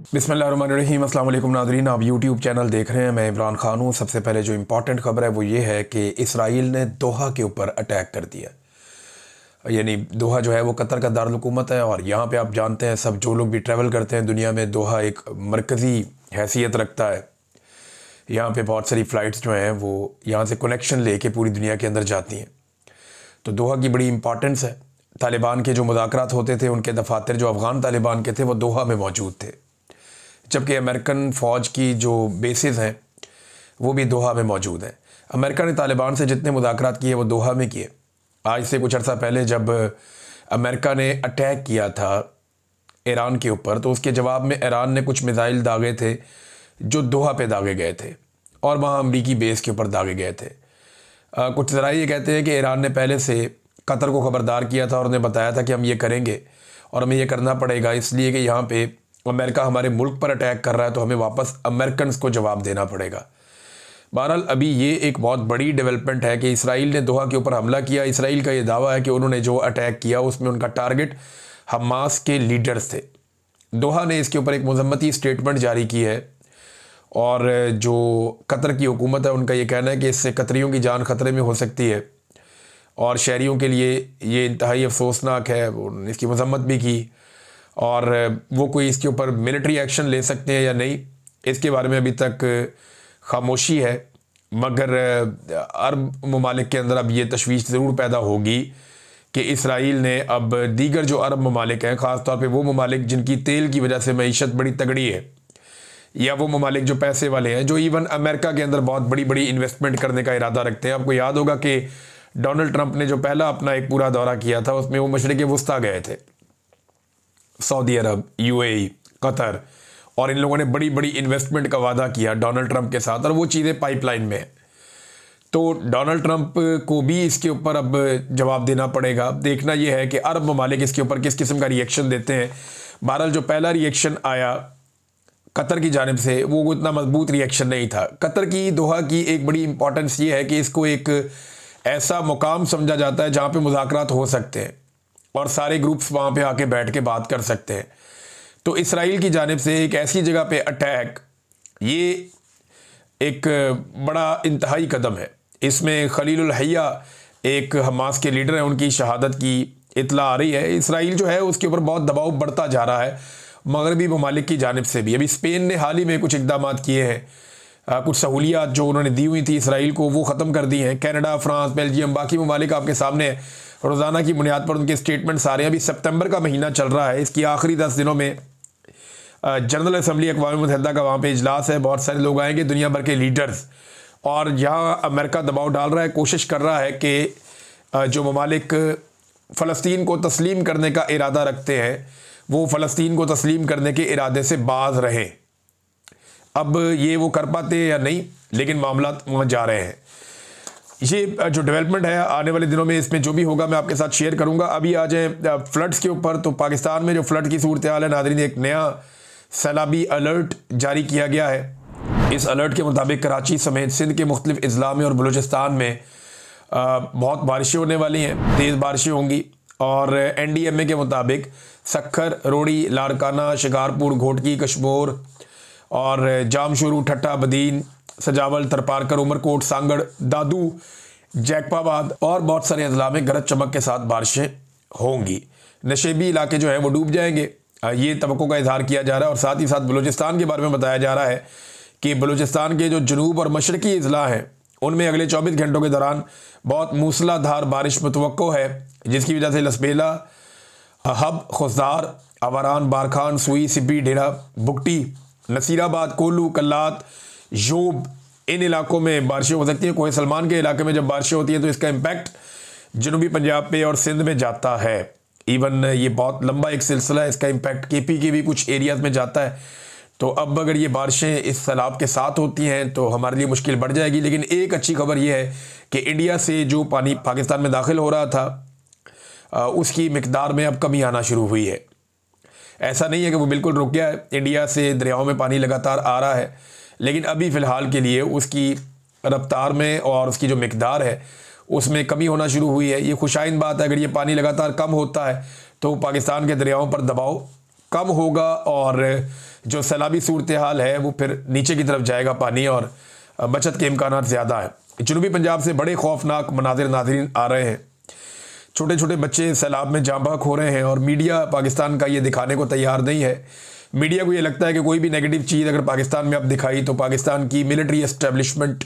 बिस्मिल्लाहिर्रहमानिर्रहीम। अस्सलाम वालेकुम नाज़रीन, आप यूट्यूब चैनल देख रहे हैं। मैं इमरान खान हूँ। सबसे पहले जो इम्पॉर्टेंट ख़बर है वो ये है कि इसराइल ने दोहा के ऊपर अटैक कर दिया। यानी दोहा जो है वो कतर का दारुल हुकूमत है और यहाँ पे आप जानते हैं सब जो लोग भी ट्रैवल करते हैं दुनिया में, दोहा एक मरकज़ी हैसियत रखता है। यहाँ पे बहुत सारी फ़्लाइट्स जो हैं वो यहाँ से कनेक्शन लेके पूरी दुनिया के अंदर जाती हैं। तो दोहा की बड़ी इंपॉर्टेंस है। तालिबान के जो मुज़ाकरात होते थे उनके दफातर जो अफ़गान तालिबान के थे वो दोहा में मौजूद थे, जबकि अमेरिकन फ़ौज की जो बेसिस हैं वो भी दोहा में मौजूद हैं। अमेरिका ने तालिबान से जितने मुज़ाकरात किए वो दोहा में किए। आज से कुछ अर्सा पहले जब अमेरिका ने अटैक किया था ईरान के ऊपर, तो उसके जवाब में ईरान ने कुछ मिसाइल दागे थे जो दोहा पे दागे गए थे और वहाँ अमरीकी बेस के ऊपर दागे गए थे। कुछ ज़रा ये कहते हैं कि ईरान ने पहले से कतर को ख़बरदार किया था और उन्हें बताया था कि हम ये करेंगे और हमें ये करना पड़ेगा, इसलिए कि यहाँ पे अमेरिका हमारे मुल्क पर अटैक कर रहा है तो हमें वापस अमेरिकन को जवाब देना पड़ेगा। बहरहाल अभी ये एक बहुत बड़ी डेवलपमेंट है कि इसराइल ने दोहा के ऊपर हमला किया। इसराइल का ये दावा है कि उन्होंने जो अटैक किया उसमें उनका टारगेट हमास के लीडर्स थे। दोहा ने इसके ऊपर एक मजम्मती स्टेटमेंट जारी की है और जो कतर की हुकूमत है उनका ये कहना है कि इससे कतरियों की जान ख़तरे में हो सकती है और शहरियों के लिए ये इंतहाई अफसोसनाक है। उन्होंने इसकी मजम्मत भी की और वो कोई इसके ऊपर मिलिट्री एक्शन ले सकते हैं या नहीं इसके बारे में अभी तक खामोशी है। मगर अरब ममालिक के अंदर अब ये तशवीश ज़रूर पैदा होगी कि इसराइल ने अब दीगर जो अरब ममालिक हैं, ख़ास तौर पे वो ममालिक जिनकी तेल की वजह से मईशत बड़ी तगड़ी है, या वो ममालिक जो पैसे वाले हैं, जो इवन अमेरिका के अंदर बहुत बड़ी बड़ी इन्वेस्टमेंट करने का इरादा रखते हैं। आपको याद होगा कि डोनाल्ड ट्रंप ने जो पहला अपना एक पूरा दौरा किया था उसमें वो मशरिक़ वुस्ता गए थे, सऊदी अरब, यूएई, कतर, और इन लोगों ने बड़ी बड़ी इन्वेस्टमेंट का वादा किया डोनाल्ड ट्रंप के साथ और वो चीज़ें पाइपलाइन में हैं। तो डोनाल्ड ट्रंप को भी इसके ऊपर अब जवाब देना पड़ेगा। देखना यह है कि अरब ममालिक इसके ऊपर किस किस्म का रिएक्शन देते हैं। बहरहाल जो पहला रिएक्शन आया कतर की जानिब से वो इतना मजबूत रिएक्शन नहीं था। कतर की दोहा की एक बड़ी इंपॉर्टेंस ये है कि इसको एक ऐसा मुकाम समझा जाता है जहाँ पे मुज़ाकरात हो सकते हैं और सारे ग्रुप्स वहाँ पे आके बैठ के बात कर सकते हैं। तो इसराइल की जानिब से एक ऐसी जगह पे अटैक, ये एक बड़ा इंतहाई कदम है। इसमें खलीलुल हय्या एक हमास के लीडर हैं, उनकी शहादत की इतला आ रही है। इसराइल जो है उसके ऊपर बहुत दबाव बढ़ता जा रहा है मगरबी ममालिक की जानिब से भी। अभी स्पेन ने हाल ही में कुछ इक़दाम किए हैं, कुछ सहूलियात जो उन्होंने दी हुई थी इसराइल को वो ख़त्म कर दी हैं। कनाडा, फ्रांस, बेल्जियम, बाकी ममालिक आपके सामने रोज़ाना की बुनियाद पर उनके स्टेटमेंट्स आ रहे हैं। अभी सितंबर का महीना चल रहा है, इसकी आखिरी 10 दिनों में जनरल असम्बली अक़वाम मुत्तहिदा का वहाँ पे इजलास है। बहुत सारे लोग आएंगे, दुनिया भर के लीडर्स, और यहाँ अमेरिका दबाव डाल रहा है, कोशिश कर रहा है कि जो ममालिक फ़लस्तीन को तस्लीम करने का इरादा रखते हैं वो फ़लस्तीन को तस्लीम करने के इरादे से बाज रहें। अब ये वो कर पाते हैं या नहीं, लेकिन मामला वहाँ जा रहे हैं। ये जो डेवलपमेंट है आने वाले दिनों में इसमें जो भी होगा मैं आपके साथ शेयर करूँगा। अभी आ जाए फ्लड्स के ऊपर। तो पाकिस्तान में जो फ्लड की सूरत हाल है नाज़रीन, एक नया सैलाबी अलर्ट जारी किया गया है। इस अलर्ट के मुताबिक कराची समेत सिंध के मुख्तलिफ अजला में और बलूचिस्तान में बहुत बारिशें होने वाली हैं, तेज़ बारिशें होंगी। और NDMA के मुताबिक सक्खर, रोड़ी, लाड़काना, शिकारपुर, घोटकी, कशमोर और जामशुरू, ठट्टा, बदीन, सजावल, तरपारकर, उमरकोट, सांगड़, दादू, जैकबाबाद और बहुत सारे अजला में गरज चमक के साथ बारिशें होंगी। नशेबी इलाके जो हैं वो डूब जाएंगे, ये तवक्को का इजहार किया जा रहा है। और साथ ही साथ बलूचिस्तान के बारे में बताया जा रहा है कि बलूचिस्तान के जो जनूब और मशरकी अजला हैं उनमें अगले 24 घंटों के दौरान बहुत मूसलाधार बारिश मुतवक्को है, जिसकी वजह से लसबेला, हब, खुसदार, अवारान, बारखान, सुई, सिब्बी, डेरा, बुगटी, नसीराबाद, कोल्लू, कल्लात, योब, इन इलाकों में बारिशें हो सकती हैं। कोहे सलमान के इलाके में जब बारिशें होती हैं तो इसका इम्पैक्ट जनूबी पंजाब पे और सिंध में जाता है। इवन ये बहुत लंबा एक सिलसिला है, इसका इम्पैक्ट KP के भी कुछ एरियाज़ में जाता है। तो अब अगर ये बारिशें इस सैलाब के साथ होती हैं तो हमारे लिए मुश्किल बढ़ जाएगी। लेकिन एक अच्छी खबर ये है कि इंडिया से जो पानी पाकिस्तान में दाखिल हो रहा था उसकी मिकदार में अब कमी आना शुरू हुई है। ऐसा नहीं है कि वो बिल्कुल रुक गया है, इंडिया से दरियाओं में पानी लगातार आ रहा है, लेकिन अभी फ़िलहाल के लिए उसकी रफ्तार में और उसकी जो मिकदार है उसमें कमी होना शुरू हुई है। ये खुशाइन बात है। अगर ये पानी लगातार कम होता है तो पाकिस्तान के दरियाओं पर दबाव कम होगा और जो सैलाबी सूरत हाल है वो फिर नीचे की तरफ जाएगा पानी, और बचत के इम्कानात ज़्यादा है। जनूबी पंजाब से बड़े खौफनाक मनाजिर नाज़रीन आ रहे हैं। छोटे छोटे बच्चे सैलाब में जाँ बहक हो रहे हैं और मीडिया पाकिस्तान का ये दिखाने को तैयार नहीं है। मीडिया को ये लगता है कि कोई भी नेगेटिव चीज़ अगर पाकिस्तान में अब दिखाई तो पाकिस्तान की मिलिट्री एस्टेब्लिशमेंट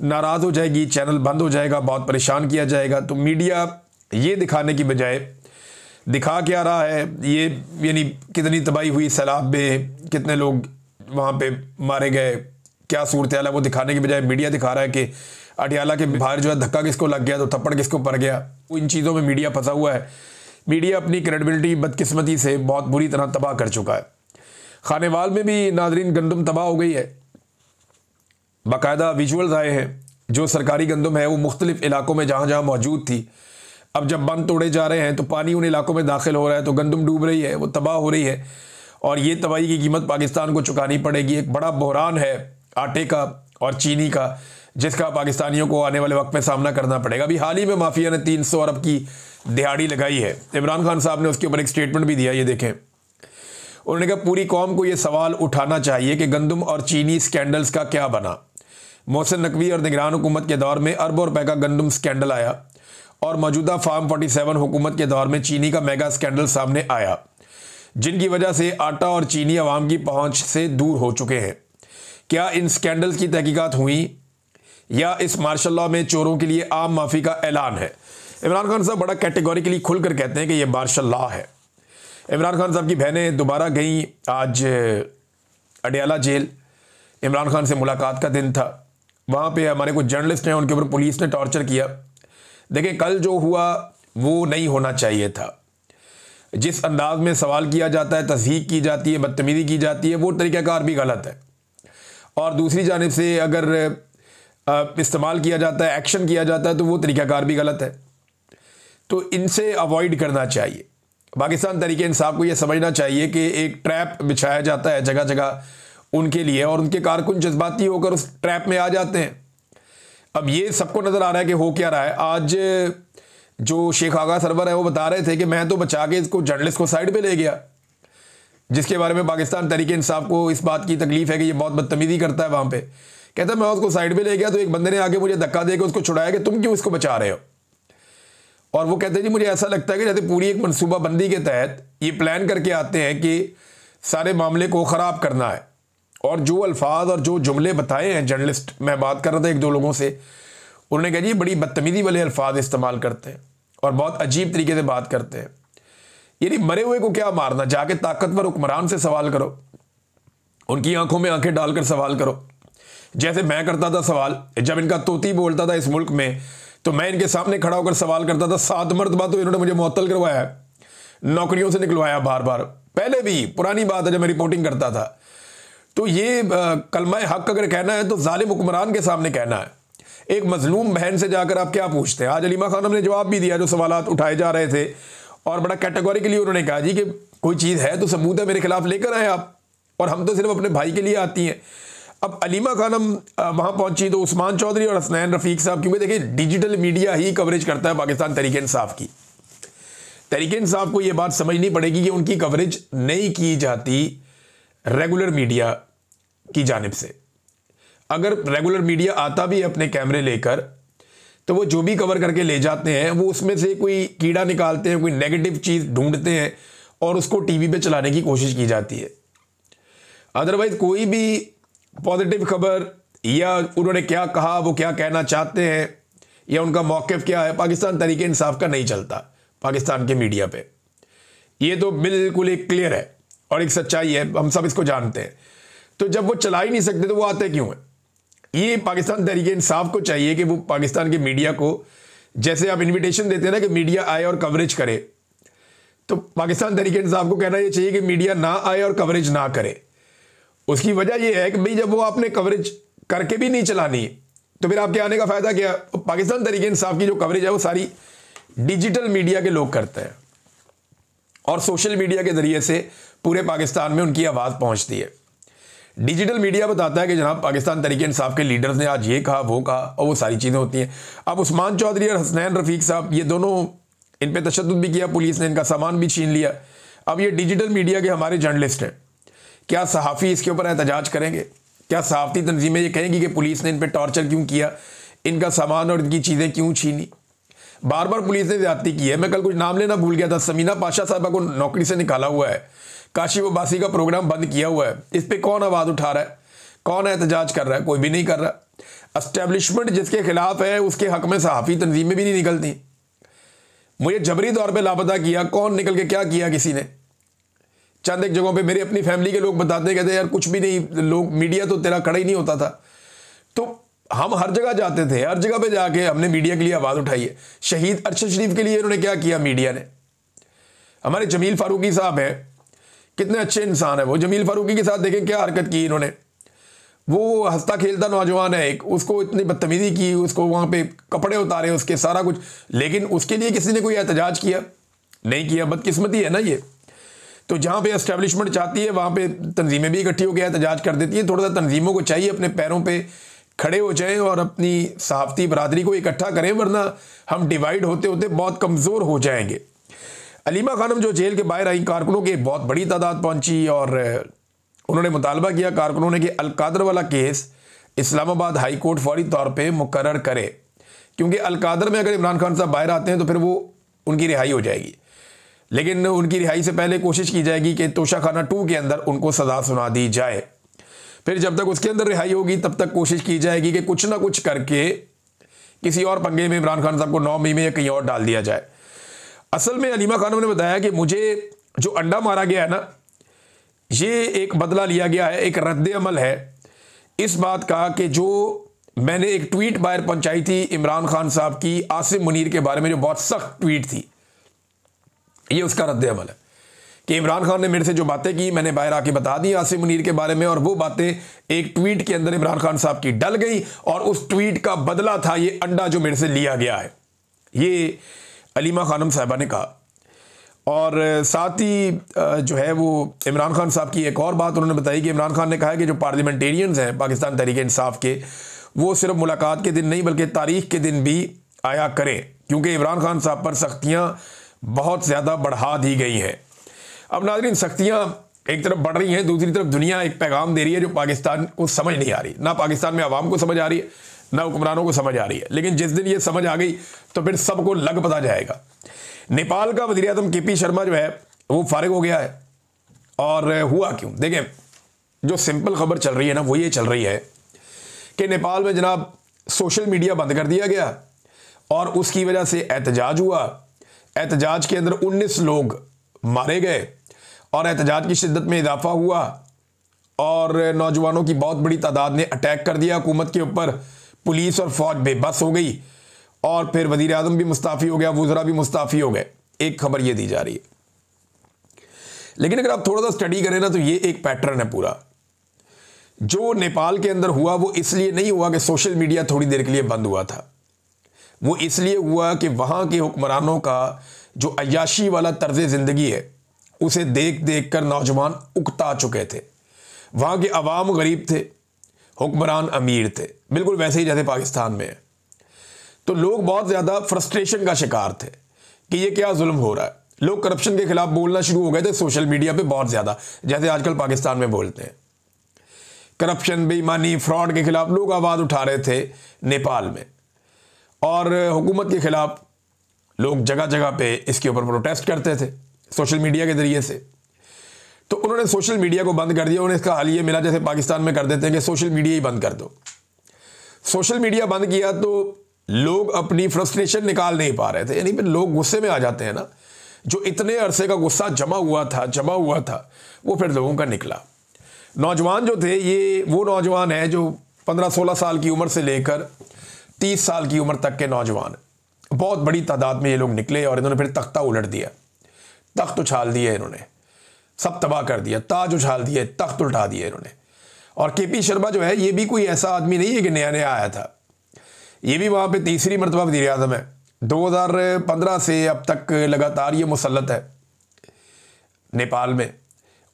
नाराज़ हो जाएगी, चैनल बंद हो जाएगा, बहुत परेशान किया जाएगा। तो मीडिया ये दिखाने की बजाय दिखा क्या रहा है, ये यानी कितनी तबाही हुई सैलाब में, कितने लोग वहाँ पे मारे गए, क्या सूरत हाल है, वो दिखाने की बजाय मीडिया दिखा रहा है कि अटियाला के बाहर जो है धक्का किसको लग गया तो थप्पड़ किसको पड़ गया। वो इन चीज़ों में मीडिया फंसा हुआ है। मीडिया अपनी क्रेडिबिलिटी बदकिस्मती से बहुत बुरी तरह तबाह कर चुका है। खानेवाल में भी नाजरीन गंदम तबाह हो गई है। बाकायदा विजुअल्स आए हैं, जो सरकारी गंदम है वो मुख्तलिफ इलाकों में जहाँ जहाँ मौजूद थी, अब जब बंद तोड़े जा रहे हैं तो पानी उन इलाकों में दाखिल हो रहा है, तो गंदम डूब रही है, वो तबाह हो रही है, और ये तबाही की कीमत पाकिस्तान को चुकानी पड़ेगी। एक बड़ा बहरान है आटे का और चीनी का, जिसका पाकिस्तानियों को आने वाले वक्त में सामना करना पड़ेगा। अभी हाल ही में माफिया ने 300 अरब की दिहाड़ी लगाई है। इमरान खान साहब ने उसके ऊपर एक स्टेटमेंट भी दिया, ये देखें। उन्होंने कहा पूरी कौम को ये सवाल उठाना चाहिए कि गंदम और चीनी स्कैंडल्स का क्या बना। मोहसिन नकवी और निगरान हुकूमत के दौर में अरबों रुपए का गंदम स्कैंडल आया, और मौजूदा फार्म 47 हुकूमत के दौर में चीनी का मेगा स्कैंडल सामने आया, जिनकी वजह से आटा और चीनी अवाम की पहुंच से दूर हो चुके हैं। क्या इन स्कैंडल्स की तहकीकात हुई या इस मार्शल लॉ में चोरों के लिए आम माफ़ी का ऐलान है? इमरान खान साहब बड़ा कैटेगोरिकली खुलकर कहते हैं कि यह मार्शल लॉ है। इमरान खान साहब की बहनें दोबारा गई आज अडियाला जेल। इमरान खान से मुलाकात का दिन था। वहाँ पे हमारे कुछ जर्नलिस्ट हैं, उनके ऊपर पुलिस ने टॉर्चर किया। देखिए, कल जो हुआ वो नहीं होना चाहिए था। जिस अंदाज में सवाल किया जाता है, तस्दीक की जाती है, बदतमीज़ी की जाती है, वो तरीक़ाकार भी गलत है। और दूसरी जानिब से अगर इस्तेमाल किया जाता है, एक्शन किया जाता है, तो वो तरीक़ाकार भी गलत है। तो इनसे अवॉइड करना चाहिए। पाकिस्तान तहरीक इंसाफ को यह समझना चाहिए कि एक ट्रैप बिछाया जाता है जगह जगह उनके लिए, और उनके कारकुन जज्बाती होकर उस ट्रैप में आ जाते हैं। अब ये सबको नज़र आ रहा है कि हो क्या रहा है। आज जो शेख आगा सरवर है वो बता रहे थे कि मैं तो बचा के इसको जर्नलिस्ट को साइड पे ले गया, जिसके बारे में पाकिस्तान तहरीक इंसाफ को इस बात की तकलीफ है कि ये बहुत बदतमीज़ी करता है। वहाँ पे कहता है मैं उसको साइड पे ले गया तो एक बंदे ने आके मुझे धक्का दे के उसको छुड़ाया कि तुम क्यों इसको बचा रहे हो। और वो कहते हैं जी मुझे ऐसा लगता है कि जैसे पूरी एक मनसूबाबंदी के तहत ये प्लान करके आते हैं कि सारे मामले को ख़राब करना है। और जो अल्फाज और जो जुमले बताए हैं जर्नलिस्ट, मैं बात कर रहा था एक दो लोगों से, उन्होंने कहा जी बड़ी बदतमीज़ी वाले अल्फाज इस्तेमाल करते हैं और बहुत अजीब तरीके से बात करते हैं। यानी मरे हुए को क्या मारना, जाके ताकतवर हुक्मरान से सवाल करो, उनकी आंखों में आंखें डालकर सवाल करो, जैसे मैं करता था सवाल। जब इनका तोती बोलता था इस मुल्क में तो मैं इनके सामने खड़ा होकर सवाल करता था। 7 मरतबा तो इन्होंने मुझे मुअत्तल करवाया, नौकरियों से निकलवाया बार बार। पहले भी पुरानी बात है जब मैं रिपोर्टिंग करता था। तो ये कलमा हक अगर कहना है तो जालिम हुक्मरान के सामने कहना है। एक मजलूम बहन से जाकर आप क्या पूछते हैं? आज अलीमा खानम ने जवाब भी दिया जो सवालात उठाए जा रहे थे, और बड़ा कैटेगोरिकली उन्होंने कहा जी कि कोई चीज़ है तो सबूत है मेरे खिलाफ लेकर आए आप, और हम तो सिर्फ अपने भाई के लिए आती हैं। अब अलीमा खानम वहाँ पहुंची तो उस्मान चौधरी और हसनैन रफ़ीक साहब, क्योंकि देखिए डिजिटल मीडिया ही कवरेज करता है पाकिस्तान तहरीक इंसाफ की। तहरीक इंसाफ को ये बात समझनी पड़ेगी कि उनकी कवरेज नहीं की जाती रेगुलर मीडिया की जानिब से। अगर रेगुलर मीडिया आता भी है अपने कैमरे लेकर तो वो जो भी कवर करके ले जाते हैं वो उसमें से कोई कीड़ा निकालते हैं, कोई नेगेटिव चीज़ ढूंढते हैं और उसको टीवी पे चलाने की कोशिश की जाती है। अदरवाइज कोई भी पॉजिटिव खबर या उन्होंने क्या कहा, वो क्या कहना चाहते हैं या उनका मौक़िफ़ क्या है, पाकिस्तान तहरीक इंसाफ का नहीं चलता पाकिस्तान के मीडिया पे। ये तो बिल्कुल एक क्लियर है और एक सच्चाई है, हम सब इसको जानते हैं। तो जब वो चला ही नहीं सकते तो वो आते क्यों हैं? ये पाकिस्तान तहरीक इंसाफ को चाहिए कि वो पाकिस्तान के मीडिया को, जैसे आप इन्विटेशन देते हैं ना कि मीडिया आए और कवरेज करे, तो पाकिस्तान तहरीक इंसाफ को कहना ये चाहिए कि मीडिया ना आए और कवरेज ना करे। उसकी वजह यह है कि भाई जब वो आपने कवरेज करके भी नहीं चलानी तो फिर आपके आने का फ़ायदा क्या? पाकिस्तान तहरीक इंसाफ की जो कवरेज है वो सारी डिजिटल मीडिया के लोग करते हैं और सोशल मीडिया के ज़रिए से पूरे पाकिस्तान में उनकी आवाज़ पहुंचती है। डिजिटल मीडिया बताता है कि जनाब पाकिस्तान तहरीक इंसाफ के लीडर्स ने आज ये कहा वो कहा, और वो सारी चीज़ें होती हैं। अब उस्मान चौधरी और हसनैन रफ़ीक साहब, ये दोनों, इन पे तशद्दुद भी किया पुलिस ने, इनका सामान भी छीन लिया। अब ये डिजिटल मीडिया के हमारे जर्नलिस्ट हैं, क्या सहाफ़ी इसके ऊपर एहतजाज करेंगे? क्या सहाफ़ती तंजीमें ये कहेंगी कि पुलिस ने इन पर टॉर्चर क्यों किया, इनका सामान और इनकी चीज़ें क्यों छीनी? बार बार पुलिस ने ज़्यादती की है। मैं कल कुछ नाम लेना भूल गया था। समीना पाशा साहबा को नौकरी से निकाला हुआ है, काशी वबासी का प्रोग्राम बंद किया हुआ है। इस पर कौन आवाज़ उठा रहा है, कौन एहतजाज कर रहा है? कोई भी नहीं कर रहा। एस्टेब्लिशमेंट जिसके खिलाफ है उसके हक में सहाफ़ी तंजीमें भी नहीं निकलती। मुझे जबरी तौर पे लापता किया, कौन निकल के क्या किया किसी ने? चंद एक जगहों पे मेरी अपनी फैमिली के लोग बताते कहते यार कुछ भी नहीं, लोग मीडिया तो तेरा खड़ा ही नहीं होता था। तो हम हर जगह जाते थे, हर जगह पे जाके हमने मीडिया के लिए आवाज़ उठाई है। शहीद अरशद शरीफ के लिए इन्होंने क्या किया मीडिया ने? हमारे जमील फारूकी साहब हैं, कितने अच्छे इंसान है वो। जमील फारूकी के साथ देखें क्या हरकत की इन्होंने। वो हंसता खेलता नौजवान है एक, उसको इतनी बदतमीजी की, उसको वहाँ पे कपड़े उतारे उसके, सारा कुछ, लेकिन उसके लिए किसी ने कोई एहतजाज किया? नहीं किया। बदकिस्मती है ना ये। तो जहाँ पे एस्टेब्लिशमेंट चाहती है वहाँ पे तंजीमें भी इकट्ठी होकर एहतजाज कर देती हैं। थोड़ा सा तंजीमों को चाहिए अपने पैरों पे खड़े हो जाएं और अपनी सहाफ़ती बरादरी को इकट्ठा करें, वरना हम डिवाइड होते होते बहुत कमज़ोर हो जाएंगे। अलीमा खानम जो जेल के बाहर आई, कारकुनों की बहुत बड़ी तादाद पहुंची और उन्होंने मुतालबा किया कारकुनों ने कि अलकादर वाला केस इस्लामाबाद हाई कोर्ट फौरी तौर पे मुकर्रर करे, क्योंकि अलकादर में अगर इमरान खान साहब बाहर आते हैं तो फिर वो उनकी रिहाई हो जाएगी। लेकिन उनकी रिहाई से पहले कोशिश की जाएगी कि तोशाखाना 2 के अंदर उनको सज़ा सुना दी जाए। फिर जब तक उसके अंदर रिहाई होगी तब तक कोशिश की जाएगी कि कुछ ना कुछ करके किसी और पंगे में इमरान खान साहब को 9 मई में या कहीं और डाल दिया जाए। असल में अलीमा खानम ने बताया कि मुझे जो अंडा मारा गया है ना, ये एक बदला लिया गया है, एक रद्द अमल है इस बात का कि जो मैंने एक ट्वीट बाहर पहुंचाई थी इमरान खान साहब की आसिम मुनीर के बारे में, जो बहुत सख्त ट्वीट थी, ये उसका रद्द अमल है कि इमरान खान ने मेरे से जो बातें की मैंने बाहर आके बता दी आसिम मुनीर के बारे में, और वो बातें एक ट्वीट के अंदर इमरान खान साहब की डल गई और उस ट्वीट का बदला था ये अंडा जो मेरे से लिया गया है। ये अलीमा खानम साहबा ने कहा। और साथ ही जो है वो इमरान खान साहब की एक और बात उन्होंने बताई कि इमरान खान ने कहा कि जो पार्लियामेंटेरियंस हैं पाकिस्तान तहरीक-ए-इंसाफ के, वो सिर्फ मुलाकात के दिन नहीं बल्कि तारीख के दिन भी आया करें, क्योंकि इमरान खान साहब पर सख्तियाँ बहुत ज़्यादा बढ़ा दी गई हैं। अब नाज़रीन, सख्तियाँ एक तरफ बढ़ रही हैं, दूसरी तरफ दुनिया एक पैगाम दे रही है जो पाकिस्तान को समझ नहीं आ रही। ना पाकिस्तान में आवाम को समझ आ रही है, ना हुक्मरानों को समझ आ रही है। लेकिन जिस दिन ये समझ आ गई तो फिर सबको लग पता जाएगा। नेपाल का वज़ीर आज़म के पी शर्मा जो है वो फारिग हो गया है। और हुआ क्यों? देखें, जो सिंपल खबर चल रही है ना वो ये चल रही है कि नेपाल में जनाब सोशल मीडिया बंद कर दिया गया और उसकी वजह से एहतजाज हुआ। एहतजाज के अंदर 19 लोग मारे गए और एहतजाज की शिद्दत में इजाफा हुआ और नौजवानों की बहुत बड़ी तादाद ने अटैक कर दिया हुकूमत के ऊपर। पुलिस और फौज बेबस हो गई और फिर वज़ीर आज़म भी मुस्ताफ़ी हो गया, वज़रा भी मुस्ताफ़ी हो गए। एक खबर ये दी जा रही है। लेकिन अगर आप थोड़ा सा स्टडी करें ना तो ये एक पैटर्न है पूरा। जो नेपाल के अंदर हुआ वो इसलिए नहीं हुआ कि सोशल मीडिया थोड़ी देर के लिए बंद हुआ था, वो इसलिए हुआ कि वहाँ के हुक्मरानों का जो अय्याशी वाला तर्ज ज़िंदगी है उसे देख देख कर नौजवान उकता चुके थे। वहाँ के अवाम गरीब थे, हुक्मरान अमीर थे, बिल्कुल वैसे ही जैसे पाकिस्तान में है। तो लोग बहुत ज़्यादा फ्रस्ट्रेशन का शिकार थे कि ये क्या जुल्म हो रहा है। लोग करप्शन के खिलाफ बोलना शुरू हो गए थे सोशल मीडिया पे बहुत ज़्यादा, जैसे आजकल पाकिस्तान में बोलते हैं। करप्शन, बेईमानी, फ्रॉड के खिलाफ लोग आवाज़ उठा रहे थे नेपाल में, और हुकूमत के खिलाफ लोग जगह जगह पे इसके ऊपर प्रोटेस्ट करते थे सोशल मीडिया के ज़रिए से। तो उन्होंने सोशल मीडिया को बंद कर दिया। उन्हें इसका हल ये मिला जैसे पाकिस्तान में कर देते हैं कि सोशल मीडिया ही बंद कर दो। सोशल मीडिया बंद किया तो लोग अपनी फ्रस्ट्रेशन निकाल नहीं पा रहे थे, यानी फिर लोग गुस्से में आ जाते हैं ना। जो इतने अरसे का गुस्सा जमा हुआ था वो फिर लोगों का निकला। नौजवान जो थे ये वो नौजवान है जो 15-16 साल की उम्र से लेकर 30 साल की उम्र तक के नौजवान, बहुत बड़ी तादाद में ये लोग निकले और इन्होंने फिर तख्ता उलट दिया, तख्त उछाल दिए, इन्होंने सब तबाह कर दिया, ताज उछाल दिए, तख्त उल्टा दिए इन्होंने। और के पी शर्मा जो है ये भी कोई ऐसा आदमी नहीं है कि नया नया आया था, ये भी वहाँ पे तीसरी मरतबा वज़ीर आज़म है। 2015 से अब तक लगातार ये मुसल्लत है नेपाल में,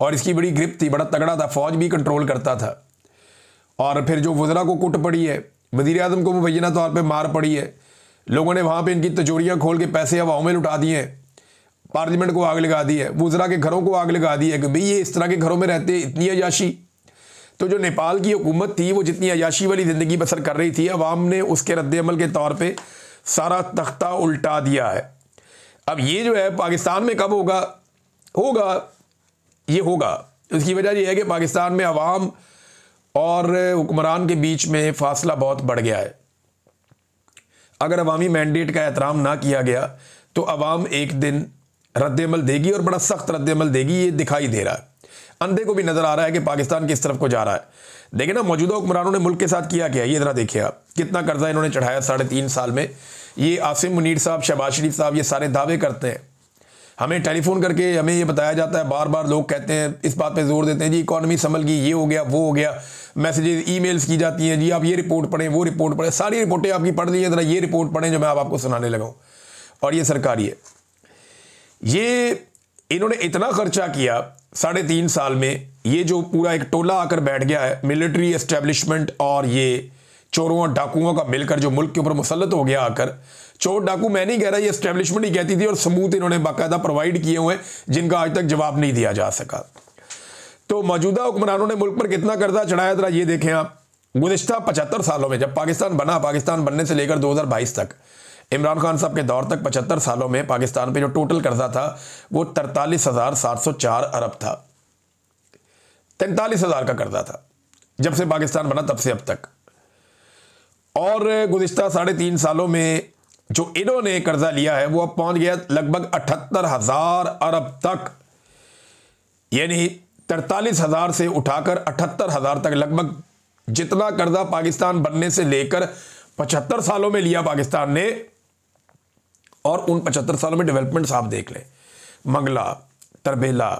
और इसकी बड़ी ग्रिप थी, बड़ा तगड़ा था, फौज भी कंट्रोल करता था। और फिर जो वज़रा को कुट पड़ी है, वज़ीर आज़म को मुबैना तौर पे मार पड़ी है, लोगों ने वहाँ पे इनकी तिजोरियाँ खोल के पैसे हवाओं में लुटा दिए हैं पार्लियामेंट को आग लगा दी है, वुज़रा के घरों को आग लगा दी है कि भाई ये इस तरह के घरों में रहते, इतनी अयाशी। तो जो नेपाल की हुकूमत थी वो जितनी अयाशी वाली ज़िंदगी बसर कर रही थी, अवाम ने उसके रद्द-ए-अमल के तौर पे सारा तख्ता उल्टा दिया है। अब ये जो है पाकिस्तान में कब होगा, ये होगा। इसकी वजह ये है कि पाकिस्तान में अवाम और हुक्मरान के बीच में फासला बहुत बढ़ गया है। अगर अवामी मैंडेट का एहतराम ना किया गया तो अवाम एक दिन रद्द-ए-अमल देगी और बड़ा सख्त रद्द-ए-अमल देगी। ये दिखाई दे रहा है, अंधे को भी नजर आ रहा है कि पाकिस्तान किस तरफ को जा रहा है। देखिए ना, मौजूदा हुक्मरानों ने मुल्क के साथ किया क्या, ये जरा देखिए आप, कितना कर्जा इन्होंने चढ़ाया 3.5 साल में। ये आसिम मुनीर साहब, शहबाज शरीफ साहब, ये सारे दावे करते हैं, हमें टेलीफोन करके हमें ये बताया जाता है, बार बार लोग कहते हैं, इस बात पे जोर देते हैं, जी इकॉनमी संभल गई, ये हो गया, वो हो गया, मैसेजेस ईमेल्स की जाती हैं, जी आप ये रिपोर्ट पढ़ें, वो रिपोर्ट पढ़ें। सारी रिपोर्टें आपकी पढ़ ली हैं, जरा ये रिपोर्ट पढ़ें जो मैं आपको सुनाने लगा हूँ। और ये सरकारी है। ये इन्होंने इतना खर्चा किया 3.5 साल में, ये जो पूरा एक टोला आकर बैठ गया है, मिलिट्री एस्टेब्लिशमेंट और ये चोरों और डाकुओं का मिलकर जो मुल्क के ऊपर मुसल्लत हो गया आकर। चोर डाकू मैं नहीं कह रहा, ये एस्टेब्लिशमेंट ही कहती थी, और सबूत इन्होंने बाकायदा प्रोवाइड किए हुए हैं जिनका आज तक जवाब नहीं दिया जा सका। तो मौजूदा हुक्मरानों ने मुल्क पर कितना कर्जा चढ़ाया, जरा ये देखें आप। गुज़िश्ता 75 सालों में, जब पाकिस्तान बना, पाकिस्तान बनने से लेकर 2022 तक, इमरान खान साहब के दौर तक 75 सालों में पाकिस्तान पे जो टोटल कर्जा था वो 43,704 अरब था। 43,000 का कर्जा था जब से पाकिस्तान बना तब से अब तक। और गुज़िश्ता 3.5 सालों में जो इन्होंने कर्जा लिया है वो अब पहुंच गया लगभग 78,000 अरब तक। यानी 43,000 से उठाकर 78,000 तक, लगभग जितना कर्जा पाकिस्तान बनने से लेकर 75 सालों में लिया पाकिस्तान ने। और उन 75 सालों में डेवलपमेंट्स आप देख लें, मंगला, तरबेला,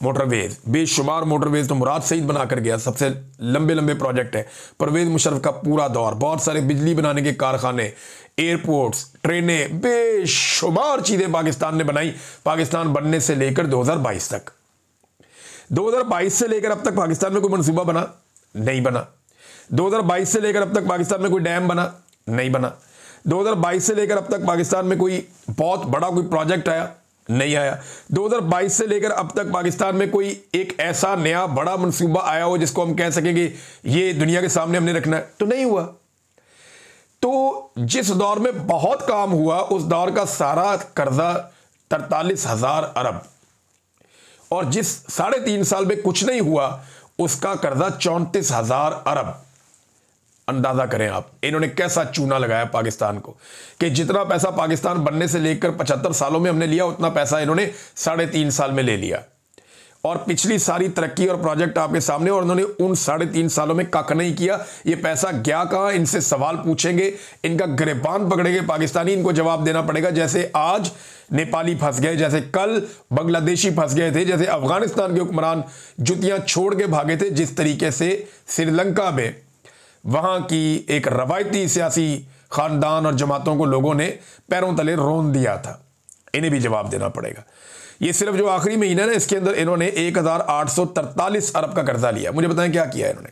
मोटरवेज, बेशुमार मोटरवेज तो मुराद सईद बनाकर गया, सबसे लंबे लंबे प्रोजेक्ट है। परवेज मुशर्रफ का पूरा दौर, बहुत सारे बिजली बनाने के कारखाने, एयरपोर्ट्स, ट्रेनें, बेशुमार चीज़ें पाकिस्तान ने बनाई पाकिस्तान बनने से लेकर 2022 तक। 2022 से लेकर अब तक पाकिस्तान में कोई मनसूबा बना? नहीं बना। 2022 से लेकर अब तक पाकिस्तान में कोई डैम बना? नहीं बना। 2022 से लेकर अब तक पाकिस्तान में कोई बहुत बड़ा कोई प्रोजेक्ट आया? नहीं आया। 2022 से लेकर अब तक पाकिस्तान में कोई एक ऐसा नया बड़ा मनसूबा आया हो जिसको हम कह सकेंगे ये दुनिया के सामने हमने रखना है? तो नहीं हुआ। तो जिस दौर में बहुत काम हुआ उस दौर का सारा कर्जा 43,000 अरब, और जिस 3.5 साल में कुछ नहीं हुआ उसका कर्जा 34,000 अरब। अंदाजा करें आप, इन्होंने कैसा चूना लगाया पाकिस्तान को कि जितना पैसा पाकिस्तान बनने से लेकर 75 सालों में हमने लिया उतना पैसा इन्होंने 3.5 साल में ले लिया। और पिछली सारी तरक्की और प्रोजेक्ट आपके सामने, और उन्होंने उन 3.5 सालों में कख नहीं किया। ये पैसा गया कहां? इनसे सवाल पूछेंगे, इनका गिरबान पकड़ेंगे पाकिस्तानी, इनको जवाब देना पड़ेगा। जैसे आज नेपाली फंस गए, जैसे कल बांग्लादेशी फंस गए थे, जैसे अफगानिस्तान के हुक्मरान जुतियां छोड़ के भागे थे, जिस तरीके से श्रीलंका में वहां की एक रवायती सियासी खानदान और जमातों को लोगों ने पैरों तले रोन दिया था, इन्हें भी जवाब देना पड़ेगा। ये सिर्फ जो आखिरी महीना ना, इसके अंदर इन्होंने 1,843 अरब का कर्जा लिया। मुझे बताएं क्या किया इन्होंने?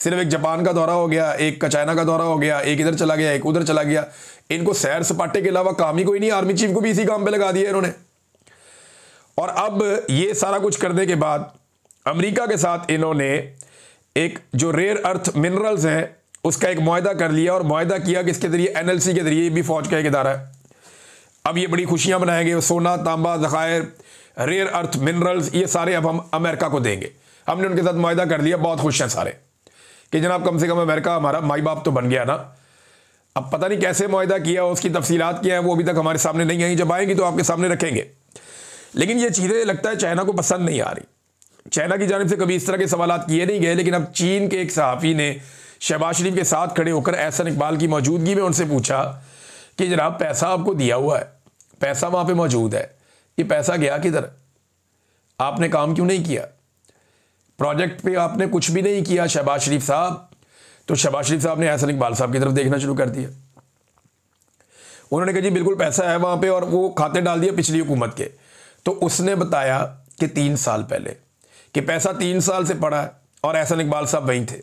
सिर्फ एक जापान का दौरा हो गया, एक का चाइना का दौरा हो गया, एक इधर चला गया, एक उधर चला गया। इनको सैर सपाटे के अलावा काम ही कोई नहीं। आर्मी चीफ को भी इसी काम पे लगा दिया इन्होंने। और अब ये सारा कुछ करने के बाद अमेरिका के साथ इन्होंने एक जो रेयर अर्थ मिनरल्स हैं उसका एक मुआहदा कर लिया, और मुआहदा किया कि इसके जरिए NLC के जरिए भी फौज का एक इदारा है। अब ये बड़ी खुशियां मनाएंगे, सोना, तांबा, ज़खायर, रेयर अर्थ मिनरल्स, ये सारे अब हम अमेरिका को देंगे। हमने उनके साथ मुआहदा कर लिया, बहुत खुश हैं सारे कि जनाब कम से कम अमेरिका हमारा माई बाप तो बन गया ना। अब पता नहीं कैसे मुआहदा किया, उसकी तफसीलात क्या है वो अभी तक हमारे सामने नहीं आई, जब आएंगी तो आपके सामने रखेंगे। लेकिन ये चीज़ें लगता है चाइना को पसंद नहीं आ रही। चाइना की जानिब से कभी इस तरह के सवालात किए नहीं गए, लेकिन अब चीन के एक सहाफ़ी ने शहबाज शरीफ के साथ खड़े होकर एहसन इकबाल की मौजूदगी में उनसे पूछा कि जनाब पैसा आपको दिया हुआ है, पैसा वहाँ पे मौजूद है, ये पैसा गया किधर? आपने काम क्यों नहीं किया? प्रोजेक्ट पे आपने कुछ भी नहीं किया शहबाज शरीफ साहब। तो शहबाज शरीफ साहब ने एहसन इकबाल साहब की तरफ देखना शुरू कर दिया। उन्होंने कहा जी बिल्कुल पैसा है वहाँ पे, और वो खाते डाल दिया पिछली हुकूमत के। तो उसने बताया कि 3 साल पहले कि पैसा 3 साल से पड़ा है, और एहसन इकबाल साहब वहीं थे।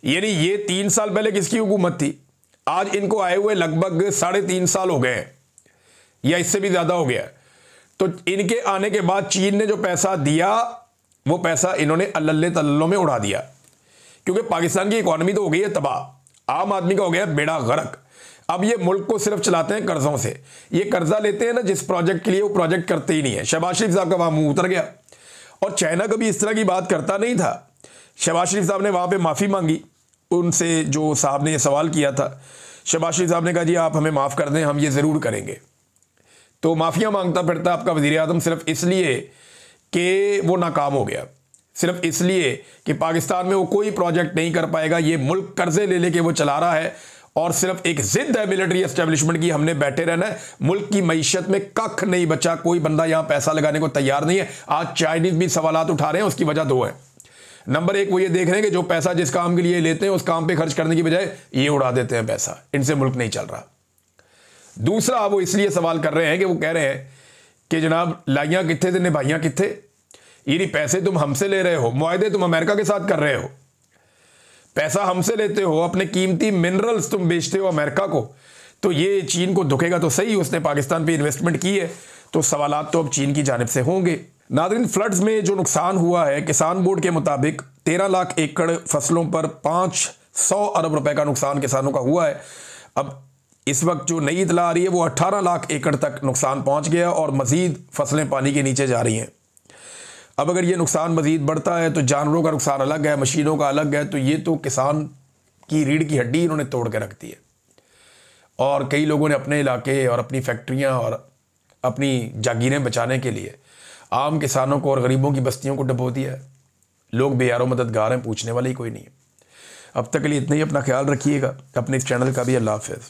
यानी ये 3 साल पहले किसकी हुकूमत थी? आज इनको आए हुए लगभग 3.5 साल हो गए हैं, या इससे भी ज़्यादा हो गया है। तो इनके आने के बाद चीन ने जो पैसा दिया वो पैसा इन्होंने अल्लल्ले तल्लों में उड़ा दिया, क्योंकि पाकिस्तान की इकॉनमी तो हो गई है तबाह, आम आदमी का हो गया बेड़ा गर्क। अब ये मुल्क को सिर्फ चलाते हैं कर्जों से। ये कर्जा लेते हैं ना जिस प्रोजेक्ट के लिए, वो प्रोजेक्ट करते ही नहीं है। शहबाज शरीफ साहब का वहां मुंह उतर गया, और चाइना कभी इस तरह की बात करता नहीं था। शहबाज शरीफ साहब ने वहां पे माफ़ी मांगी उनसे, जो साहब ने ये सवाल किया था। शहबाज शरीफ साहब ने कहा जी आप हमें माफ़ कर दें, हम ये ज़रूर करेंगे। तो माफ़ियाँ मांगता फिरता आपका वज़ीर आज़म सिर्फ इसलिए कि वो नाकाम हो गया, सिर्फ इसलिए कि पाकिस्तान में वो कोई प्रोजेक्ट नहीं कर पाएगा। ये मुल्क कर्जे ले लेके वो चला रहा है, और सिर्फ एक जिद है मिलिट्री एस्टेब्लिशमेंट की, हमने बैठे रहना है। मुल्क की मईशत में कख नहीं बचा, कोई बंदा यहां पैसा लगाने को तैयार नहीं है। आज चाइनीज भी सवालात उठा रहे हैं, उसकी वजह दो है। नंबर एक, वो ये देख रहे हैं कि जो पैसा जिस काम के लिए लेते हैं उस काम पे खर्च करने की बजाय ये उड़ा देते हैं पैसा, इनसे मुल्क नहीं चल रहा। दूसरा, वो इसलिए सवाल कर रहे हैं कि वो कह रहे हैं कि जनाब लाइयां कित्थे थे निभाइयां कित्थे, ये पैसे तुम हमसे ले रहे हो, मुआहदे तुम अमेरिका के साथ कर रहे हो, पैसा हमसे लेते हो, अपने कीमती मिनरल्स तुम बेचते हो अमेरिका को, तो ये चीन को दुखेगा तो सही, उसने पाकिस्तान पे इन्वेस्टमेंट की है, तो सवालात तो अब चीन की जानिब से होंगे। नाज़रीन, फ्लड्स में जो नुकसान हुआ है, किसान बोर्ड के मुताबिक 13 लाख एकड़ फसलों पर 500 अरब रुपए का नुकसान किसानों का हुआ है। अब इस वक्त जो नई इतला आ रही है वो 18 लाख एकड़ तक नुकसान पहुंच गया, और मजीद फसलें पानी के नीचे जा रही हैं। अब अगर ये नुकसान मजीद बढ़ता है तो जानवरों का नुकसान अलग है, मशीनों का अलग है, तो ये तो किसान की रीढ़ की हड्डी इन्होंने तोड़ के रख दी है। और कई लोगों ने अपने इलाके और अपनी फैक्ट्रियां और अपनी जागीरें बचाने के लिए आम किसानों को और गरीबों की बस्तियों को डुबो दिया है। लोग बेयारो मददगार हैं, पूछने वाले ही कोई नहीं है। अब तक के लिए इतना ही, अपना ख्याल रखिएगा, अपने इस चैनल का भी। अल्लाह हाफ़िज़।